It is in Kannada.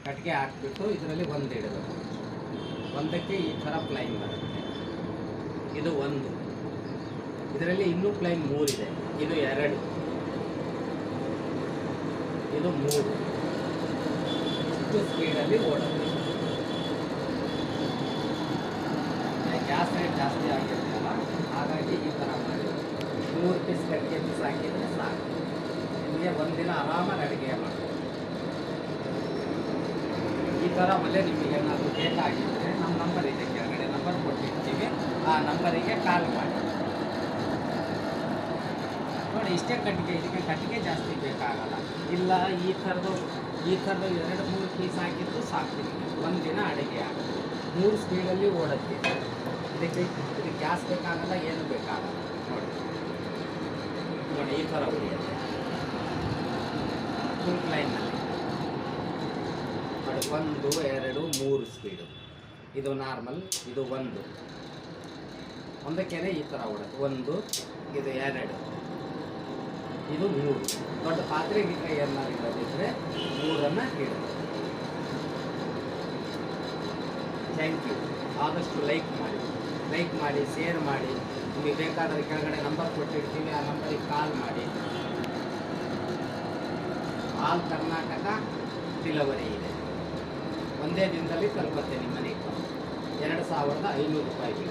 ಕಟ್ಟಿಗೆ ಹಾಕ್ಬಿಟ್ಟು ಇದರಲ್ಲಿ ಒಂದು ಇಡಬೇಕು. ಒಂದಕ್ಕೆ ಈ ಥರ ಪ್ಲೈನ್ ಬರುತ್ತೆ. ಇದು ಒಂದು. ಇದರಲ್ಲಿ ಇನ್ನೂ ಪ್ಲೈನ್ 3 ಇದೆ. ಇದು 2, ಇದು 3. ಇಷ್ಟು ಸ್ಪೀಡಲ್ಲಿ ಓಡುತ್ತೆ. ಗ್ಯಾಸ್ ರೇಟ್ ಜಾಸ್ತಿ ಆಗಿರುತ್ತಲ್ಲ, ಹಾಗಾಗಿ ಈ ಥರ ಮಾಡಿ 3 ಪೀಸ್ ಕಟ್ಟಿಗೆ ಪೀಸ್ ಹಾಕಿದರೆ ಸಾಕು. ನಿಮಗೆ ಒಂದಿನ ಆರಾಮಾಗಿ ಅಡುಗೆ ಮಾಡಿ. ಈ ಥರ ಒಲೆ ನಿಮಗೆ ಏನಾದರೂ ಬೇಕಾಗಿದ್ದರೆ ನಮ್ಮ ನಂಬರ್ ಇದೆ, ಕೆಳಗಡೆ ನಂಬರ್ ಕೊಟ್ಟಿರ್ತೀವಿ, ಆ ನಂಬರಿಗೆ ಕಾಲ್ ಮಾಡಿ. ನೋಡಿ, ಇಷ್ಟೇ ಕಟ್ಟಿಗೆ. ಇದಕ್ಕೆ ಕಟ್ಟಿಗೆ ಜಾಸ್ತಿ ಬೇಕಾಗಲ್ಲ. ಇಲ್ಲ ಈ ಥರದ್ದು 2-3 ಪೀಸ್ ಹಾಕಿದ್ದು ಸಾಕು. ಒಂದಿನ ಅಡುಗೆ ಆಗುತ್ತೆ. 3 ಸ್ಪೀಡಲ್ಲಿ ಓಡುತ್ತೆ. ಇದಕ್ಕೆ ಗ್ಯಾಸ್ ಬೇಕಾಗಲ್ಲ, ಏನು ಬೇಕಾಗಲ್ಲ. ನೋಡಿ ಈ ಥರ ಉರಿಯುತ್ತೆ ಫುಲ್ ಲೈನಲ್ಲಿ. ನೋಡಿ 1, 2, 3 ಸ್ಪೀಡು. ಇದು ನಾರ್ಮಲ್. ಇದು ಒಂದಕ್ಕೇನೆ ಈ ಥರ ಓಡುತ್ತೆ. 1, ಇದು 2, ಇದು 3. ದೊಡ್ಡ ಪಾತ್ರೆಗೆ ಏನಾದ್ರು ಇಡೋದಿದ್ರೆ 3ಅನ್ನು ಇಡೋದು. Thank you. ಆದಷ್ಟು ಲೈಕ್ ಮಾಡಿ ಶೇರ್ ಮಾಡಿ. ನಿಮಗೆ ಬೇಕಾದರೆ ಕೆಳಗಡೆ ನಂಬರ್ ಕೊಟ್ಟಿರ್ತೀವಿ, ಆ ನಂಬರಿಗೆ ಕಾಲ್ ಮಾಡಿ. ಆಲ್ ಕರ್ನಾಟಕ ಡಿಲಿವರಿ ಇದೆ. ಒಂದೇ ದಿನದಲ್ಲಿ ತಲುಪುತ್ತೆ ನಿಮ್ಮ ಮನೆಗೆ. 2500 ರೂಪಾಯಿ.